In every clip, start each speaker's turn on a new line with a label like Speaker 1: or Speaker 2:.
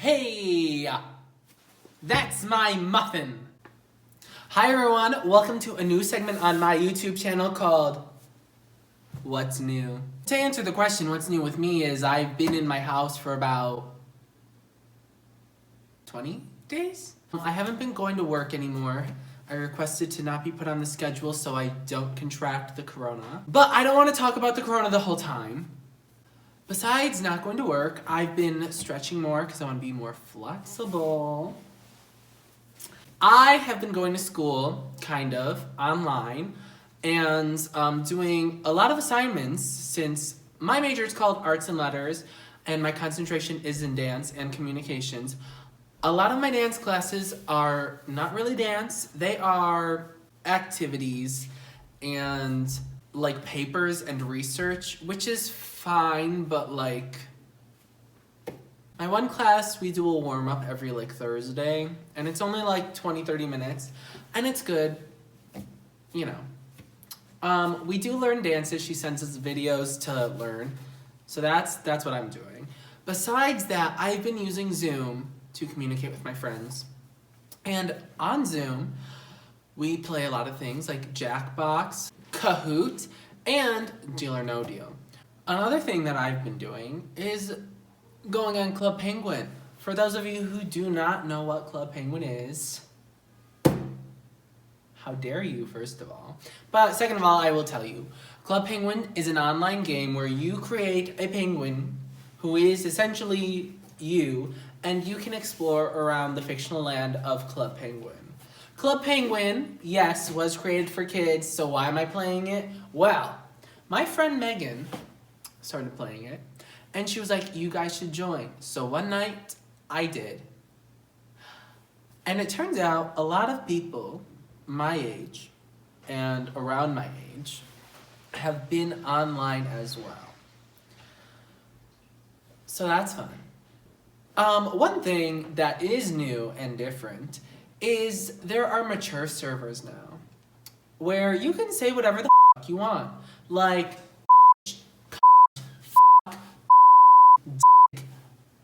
Speaker 1: Hey, that's my muffin. Hi everyone, welcome to a new segment on my YouTube channel called What's New? To answer the question, what's new with me is I've been in my house for about 20 days? I haven't been going to work anymore. I requested to not be put on the schedule so I don't contract the corona. But I don't want to talk about the corona the whole time. Besides not going to work, I've been stretching more because I want to be more flexible. I have been going to school, kind of, online, and doing a lot of assignments since my major is called Arts and Letters and my concentration is in dance and communications. A lot of my dance classes are not really dance, they are activities and like papers and research, which is fine, but like my one class we do a warm-up every like Thursday and it's only like 20-30 minutes and it's good, you know. We do learn dances. She sends us videos to learn, so that's what I'm doing. Besides that, I've been using Zoom to communicate with my friends, and on Zoom we play a lot of things like Jackbox, Kahoot, and Deal or No Deal. Another thing that I've been doing is going on Club Penguin. For those of you who do not know what Club Penguin is, how dare you, first of all. But second of all, I will tell you. Club Penguin is an online game where you create a penguin who is essentially you, and you can explore around the fictional land of Club Penguin. Club Penguin, yes, was created for kids, so why am I playing it? Well, my friend Megan started playing it, and she was like, you guys should join. So one night, I did. And it turns out a lot of people my age and around my age have been online as well. So that's fun. One thing that is new and different is there are mature servers now where you can say whatever the f*** you want. Like,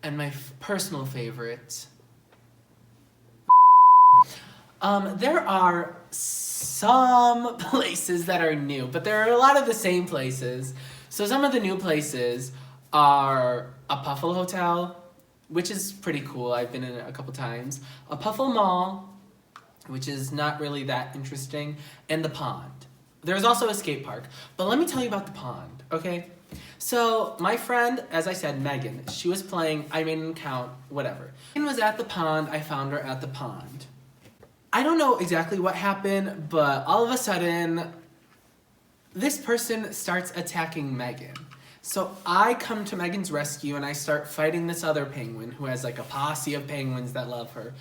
Speaker 1: and my personal favorite. There are some places that are new, but there are a lot of the same places. So some of the new places are a Puffle Hotel, which is pretty cool. I've been in it a couple times. A Puffle Mall, which is not really that interesting, and the pond. There's also a skate park, but let me tell you about the pond, okay? So my friend, as I said, Megan, she was playing, I made an account, whatever. Megan was at the pond, I found her at the pond. I don't know exactly what happened, but all of a sudden, this person starts attacking Megan. So I come to Megan's rescue and I start fighting this other penguin who has like a posse of penguins that love her.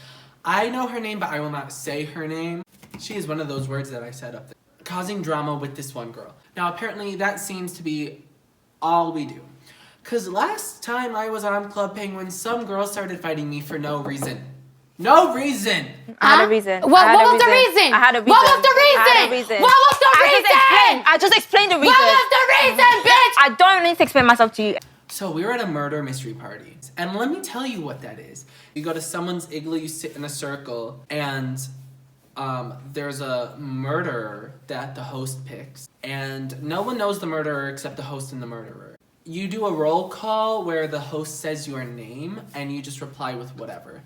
Speaker 1: I know her name, but I will not say her name. She is one of those words that I said up there. Causing drama with this one girl. Now apparently that seems to be all we do. Cause last time I was on Club Penguin, some girl started fighting me for no reason. No reason!
Speaker 2: I had a reason.
Speaker 3: What was the reason?
Speaker 2: I had a reason.
Speaker 3: What was the reason?
Speaker 2: I had a reason.
Speaker 3: What was the reason?
Speaker 2: I just explained the reason.
Speaker 3: What was the reason, bitch?
Speaker 2: I don't need to explain myself to you.
Speaker 1: So we were at a murder mystery party. And let me tell you what that is. You go to someone's igloo, you sit in a circle, and there's a murderer that the host picks. And no one knows the murderer except the host and the murderer. You do a roll call where the host says your name, and you just reply with whatever.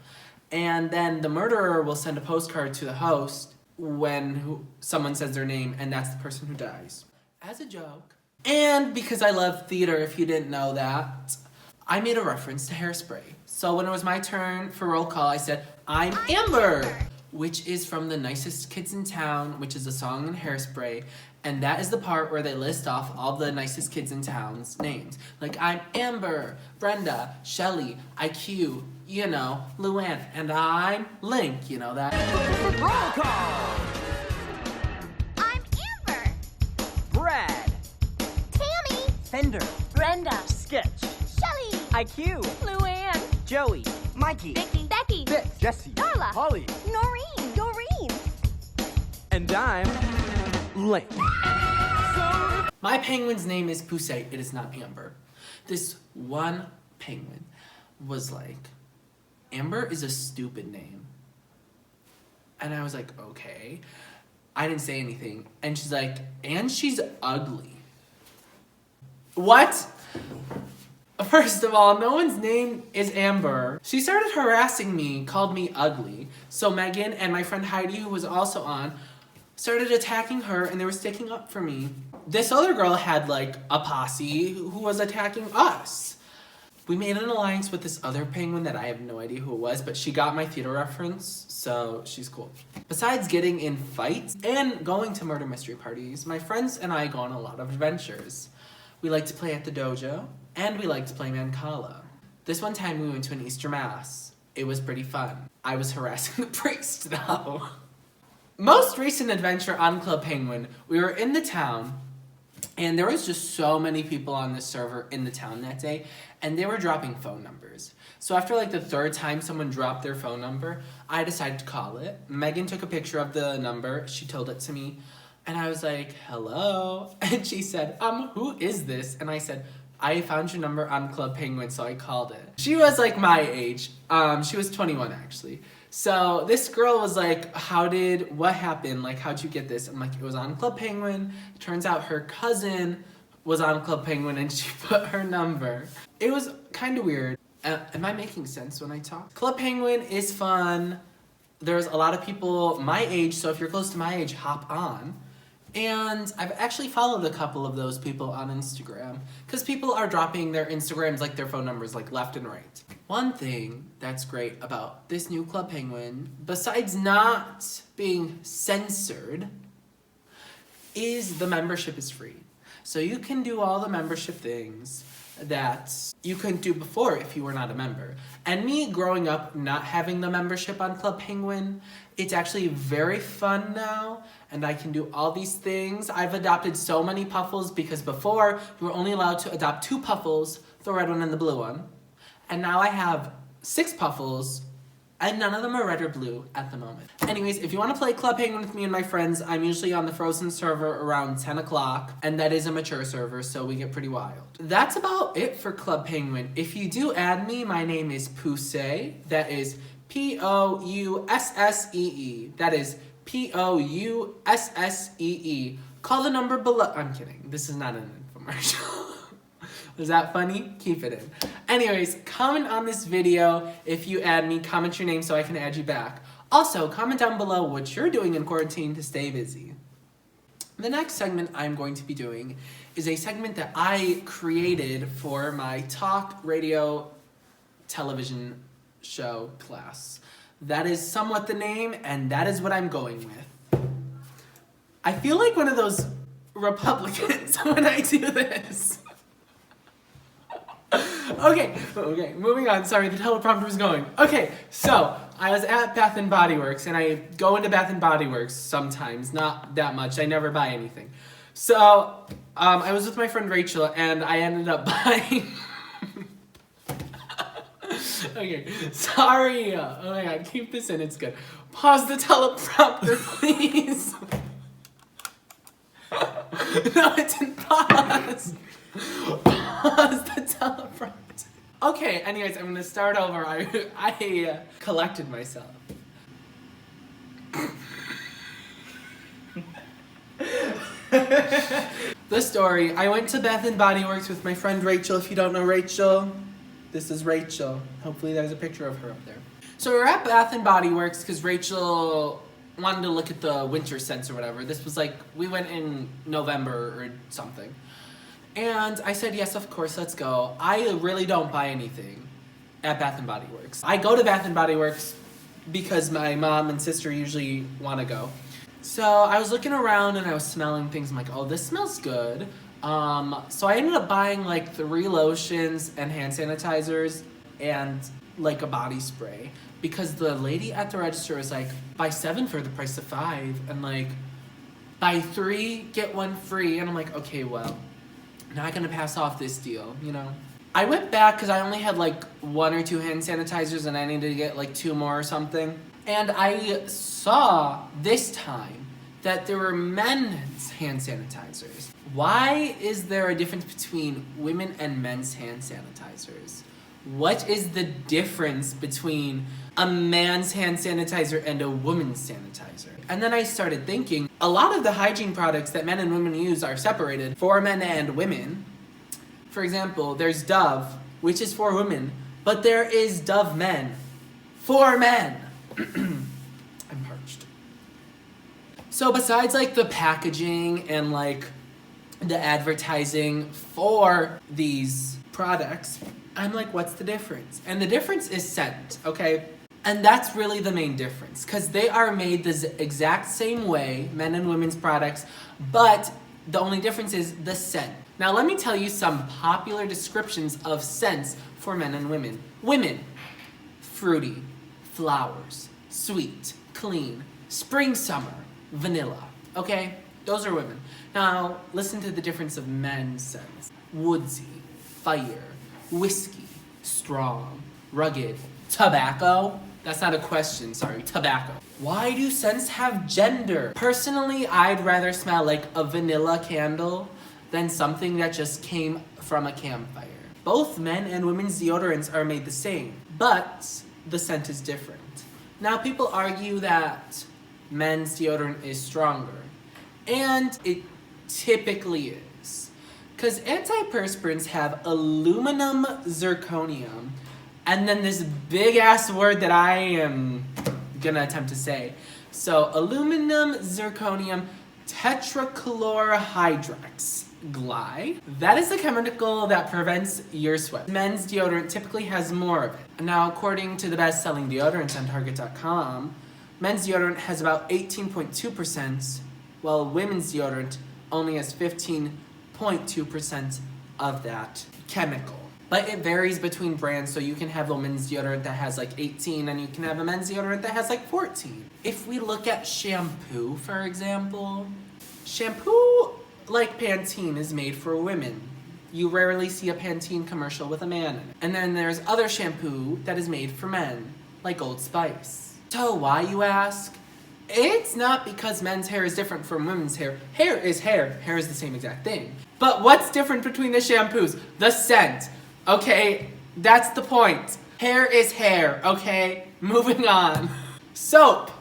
Speaker 1: And then the murderer will send a postcard to the host when someone says their name, and that's the person who dies. As a joke. And because I love theater, if you didn't know that, I made a reference to Hairspray. So when it was my turn for roll call, I said, I'm Amber, which is from The Nicest Kids in Town, which is a song in Hairspray. And that is the part where they list off all the nicest kids in town's names. Like, I'm Amber, Brenda, Shelly, IQ, you know, Luann, and I'm Link, you know that.
Speaker 4: Roll call!
Speaker 5: I'm Amber.
Speaker 4: Brad.
Speaker 5: Tammy.
Speaker 4: Fender.
Speaker 5: Brenda.
Speaker 4: Sketch.
Speaker 5: Shelly.
Speaker 4: IQ.
Speaker 5: Luann.
Speaker 4: Joey. Mikey.
Speaker 5: Vicky. Becky.
Speaker 4: Vic. Jesse.
Speaker 5: Darla.
Speaker 4: Holly.
Speaker 5: Noreen. Doreen.
Speaker 4: And I'm Link.
Speaker 1: My penguin's name is Poussey. It is not Amber. This one penguin was like, Amber is a stupid name. And I was like, okay. I didn't say anything. And she's like, and she's ugly. What? First of all, no one's name is Amber. She started harassing me, called me ugly. So Megan and my friend Heidi, who was also on, started attacking her and they were sticking up for me. This other girl had like a posse who was attacking us. We made an alliance with this other penguin that I have no idea who it was, but she got my theater reference, so she's cool. Besides getting in fights and going to murder mystery parties, my friends and I go on a lot of adventures. We like to play at the dojo, and we like to play Mancala. This one time we went to an Easter Mass. It was pretty fun. I was harassing the priest though. Most recent adventure on Club Penguin, we were in the town, and there was just so many people on this server in the town that day, and they were dropping phone numbers. So after like the third time someone dropped their phone number, I decided to call it. Megan took a picture of the number, she told it to me, and I was like, hello? And she said, who is this? And I said, I found your number on Club Penguin, so I called it. She was like my age. She was 21 actually. So this girl was like, what happened? Like, how'd you get this? I'm like, it was on Club Penguin. It turns out her cousin was on Club Penguin and she put her number. It was kind of weird. Am I making sense when I talk? Club Penguin is fun. There's a lot of people my age, so if you're close to my age, hop on. And I've actually followed a couple of those people on Instagram because people are dropping their Instagrams, like their phone numbers, like left and right. One thing that's great about this new Club Penguin, besides not being censored, is the membership is free. So you can do all the membership things that you couldn't do before if you were not a member. And me growing up not having the membership on Club Penguin, it's actually very fun now, and I can do all these things. I've adopted so many puffles because before you were only allowed to adopt 2 puffles, the red one and the blue one. And now I have 6 puffles, and none of them are red or blue at the moment. Anyways, if you want to play Club Penguin with me and my friends, I'm usually on the Frozen server around 10 o'clock, and that is a mature server, so we get pretty wild. That's about it for Club Penguin. If you do add me, my name is Poussee. That is Poussee. That is Poussee. Call the number below. I'm kidding. This is not an infomercial. Was that funny? Keep it in. Anyways, comment on this video if you add me. Comment your name so I can add you back. Also, comment down below what you're doing in quarantine to stay busy. The next segment I'm going to be doing is a segment that I created for my talk, radio, television show class. That is somewhat the name, and that is what I'm going with. I feel like one of those Republicans when I do this. Okay, moving on. Sorry, the teleprompter was going. Okay, so I was at Bath & Body Works, and I go into Bath & Body Works sometimes, not that much. I never buy anything. So, I was with my friend Rachel, and I ended up buying... Okay, sorry. Oh my god, keep this in, it's good. Pause the teleprompter, please. No, it didn't pause. Pause the teleprompter. Okay, anyways, I'm gonna start over. I collected myself. The story, I went to Bath & Body Works with my friend Rachel. If you don't know Rachel, this is Rachel. Hopefully there's a picture of her up there. So we were at Bath & Body Works because Rachel wanted to look at the winter scents or whatever. This was like, we went in November or something. And I said, yes, of course, let's go. I really don't buy anything at Bath & Body Works. I go to Bath & Body Works because my mom and sister usually want to go. So I was looking around and I was smelling things. I'm like, oh, this smells good. So I ended up buying like 3 lotions and hand sanitizers and like a body spray because the lady at the register was like, buy 7 for the price of 5 and like buy 3, get 1 free. And I'm like, okay, well, not gonna pass off this deal, you know? I went back because I only had like 1 or 2 hand sanitizers and I needed to get like 2 more or something. And I saw this time that there were men's hand sanitizers. Why is there a difference between women and men's hand sanitizers? What is the difference between a man's hand sanitizer and a woman's sanitizer? And then I started thinking, a lot of the hygiene products that men and women use are separated for men and women. For example, there's Dove, which is for women, but there is Dove Men for men. I'm parched. So besides like the packaging and like the advertising for these products, I'm like, what's the difference? And the difference is scent, okay? And that's really the main difference, because they are made the exact same way, men and women's products, but the only difference is the scent. Now let me tell you some popular descriptions of scents for men and women. Women, fruity, flowers, sweet, clean, spring, summer, vanilla, okay? Those are women. Now listen to the difference of men's scents. Woodsy, fire, whiskey, strong, rugged, tobacco. That's not a question, sorry, tobacco. Why do scents have gender? Personally, I'd rather smell like a vanilla candle than something that just came from a campfire. Both men and women's deodorants are made the same, but the scent is different. Now people argue that men's deodorant is stronger, and it typically is. Because antiperspirants have aluminum zirconium, and then this big ass word that I am gonna attempt to say. So aluminum zirconium tetrachlorohydrox gly. That is the chemical that prevents your sweat. Men's deodorant typically has more of it. Now, according to the best-selling deodorants on Target.com, men's deodorant has about 18.2%, while women's deodorant only has 15.2% of that chemical. But it varies between brands, so you can have a men's deodorant that has like 18 and you can have a men's deodorant that has like 14. If we look at shampoo, for example, shampoo like Pantene is made for women. You rarely see a Pantene commercial with a man in it. And then there's other shampoo that is made for men, like Old Spice. So why, you ask? It's not because men's hair is different from women's hair. Hair is hair. Hair is the same exact thing. But what's different between the shampoos? The scent. Okay, that's the point. Hair is hair, okay? Moving on. Soap.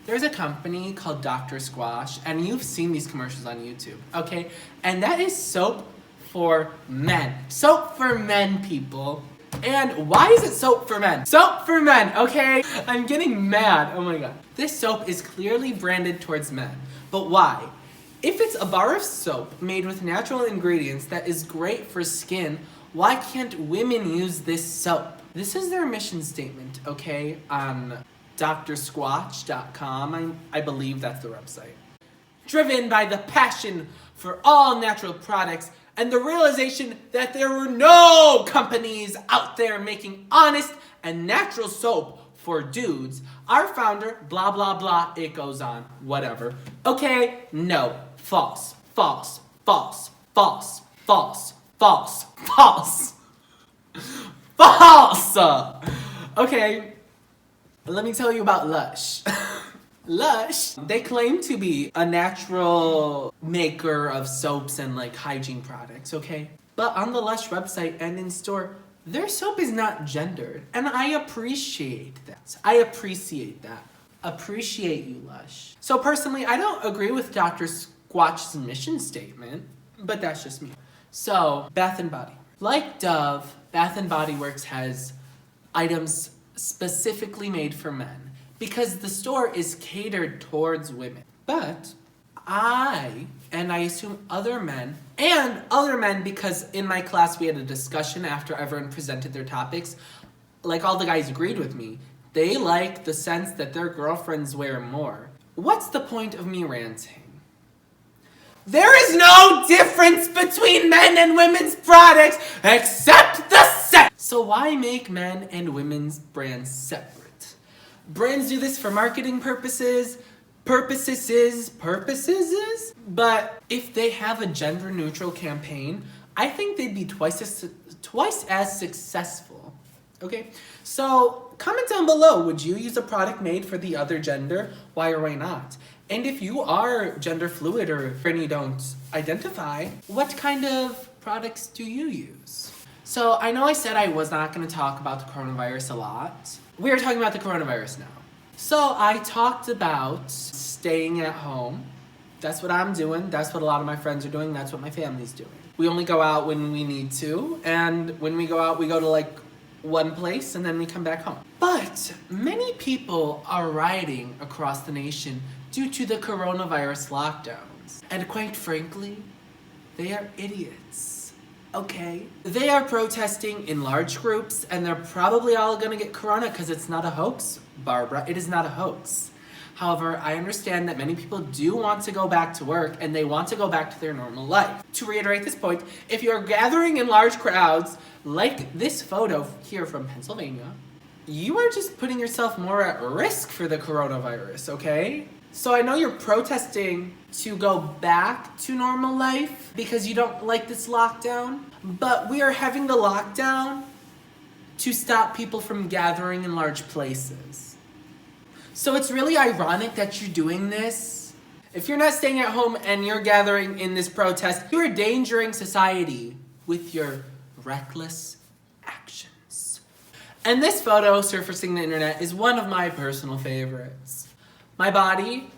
Speaker 1: There's a company called Dr. Squash, and you've seen these commercials on YouTube, okay? And that is soap for men. Soap for men, people. And why is it soap for men? Soap for men, okay? I'm getting mad, oh my god. This soap is clearly branded towards men, but why? If it's a bar of soap made with natural ingredients that is great for skin, why can't women use this soap? This is their mission statement, okay, on drsquatch.com. I believe that's the website. Driven by the passion for all natural products and the realization that there were no companies out there making honest and natural soap for dudes, our founder, blah, blah, blah, it goes on, whatever. Okay, no, false, false, false, false, false, false, false, false. Okay, let me tell you about Lush. Lush, they claim to be a natural maker of soaps and like hygiene products, okay? But on the Lush website and in store, their soap is not gendered, and I appreciate that. Appreciate you, Lush. So personally, I don't agree with Dr. Squatch's mission statement, but that's just me. So, Bath & Body. Like Dove, Bath & Body Works has items specifically made for men because the store is catered towards women. But I assume other men because in my class we had a discussion after everyone presented their topics, like all the guys agreed with me. They like the sense that their girlfriends wear more. What's the point of me ranting? There is no difference between men and women's products except the scent. So why make men and women's brands separate? Brands do this for marketing purposes, but if they have a gender-neutral campaign, I think they'd be twice as successful. Okay, so comment down below, would you use a product made for the other gender? Why or why not? And if you are gender fluid or you don't identify, what kind of products do you use? So I know I said I was not going to talk about the coronavirus a lot. We are talking about the coronavirus now. So I talked about staying at home. That's what I'm doing. That's what a lot of my friends are doing. That's what my family's doing. We only go out when we need to. And when we go out, we go to like one place and then we come back home. But many people are rioting across the nation due to the coronavirus lockdowns. And quite frankly, they are idiots, okay? They are protesting in large groups and they're probably all gonna get corona because it's not a hoax, Barbara. It is not a hoax. However, I understand that many people do want to go back to work and they want to go back to their normal life. To reiterate this point, if you're gathering in large crowds, like this photo here from Pennsylvania, you are just putting yourself more at risk for the coronavirus, okay? So I know you're protesting to go back to normal life because you don't like this lockdown, but we are having the lockdown to stop people from gathering in large places. So it's really ironic that you're doing this. If you're not staying at home and you're gathering in this protest, you're endangering society with your reckless actions. And this photo surfacing the internet is one of my personal favorites. My body,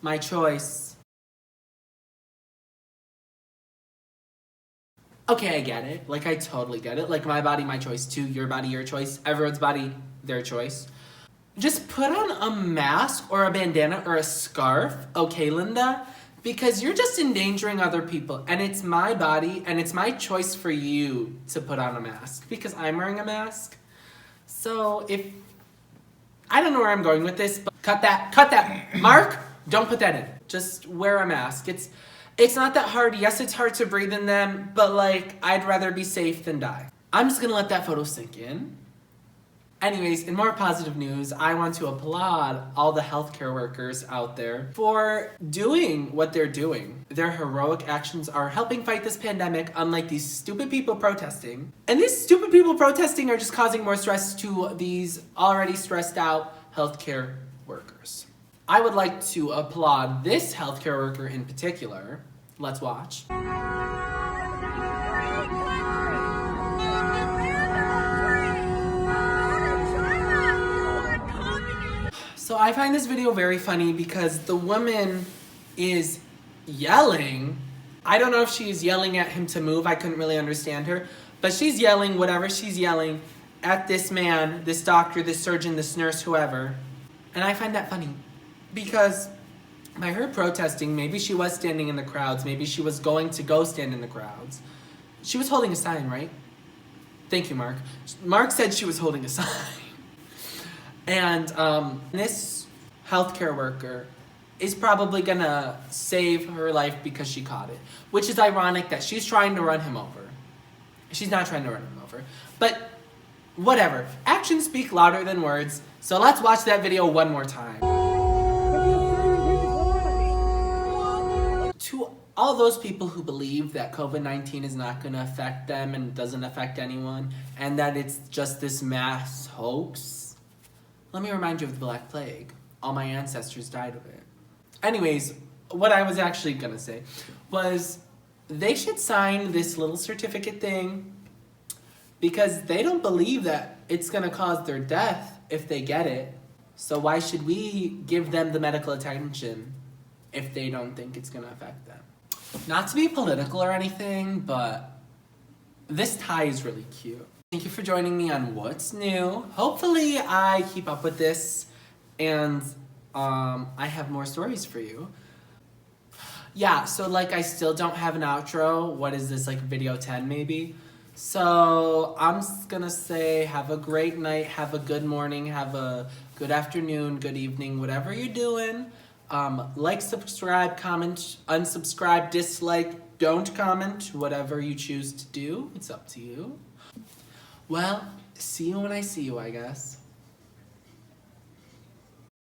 Speaker 1: my choice. Okay, I get it. Like, I totally get it. Like, my body, my choice too. Your body, your choice. Everyone's body, their choice. Just put on a mask or a bandana or a scarf, okay, Linda? Because you're just endangering other people. And it's my body and it's my choice for you to put on a mask. Because I'm wearing a mask. So if... I don't know where I'm going with this, but cut that. Mark, don't put that in. Just wear a mask. It's not that hard. Yes, it's hard to breathe in them, but like, I'd rather be safe than die. I'm just gonna let that photo sink in. Anyways, in more positive news, I want to applaud all the healthcare workers out there for doing what they're doing. Their heroic actions are helping fight this pandemic, unlike these stupid people protesting. And these stupid people protesting are just causing more stress to these already stressed out healthcare workers. I would like to applaud this healthcare worker in particular. Let's watch. So I find this video very funny because the woman is yelling. I don't know if she's yelling at him to move. I couldn't really understand her. But she's yelling whatever she's yelling at this man, this doctor, this surgeon, this nurse, whoever. And I find that funny because by her protesting, maybe she was standing in the crowds. Maybe she was going to go stand in the crowds. She was holding a sign, right? Thank you, Mark. Mark said she was holding a sign. And this healthcare worker is probably gonna save her life because she caught it. Which is ironic that she's trying to run him over. She's not trying to run him over. But whatever. Actions speak louder than words. So let's watch that video one more time. To all those people who believe that COVID-19 is not gonna affect them and doesn't affect anyone, and that it's just this mass hoax, let me remind you of the Black Plague. All my ancestors died of it. Anyways, what I was actually gonna say was they should sign this little certificate thing because they don't believe that it's gonna cause their death if they get it. So why should we give them the medical attention if they don't think it's gonna affect them? Not to be political or anything, but this tie is really cute. Thank you for joining me on What's New. Hopefully I keep up with this and I have more stories for you. Yeah, so like I still don't have an outro. What is this, like video 10 maybe? So I'm just gonna say have a great night, have a good morning, have a good afternoon, good evening, whatever you're doing. Like, subscribe, comment, unsubscribe, dislike, don't comment, whatever you choose to do. It's up to you. Well, see you when I see you, I guess.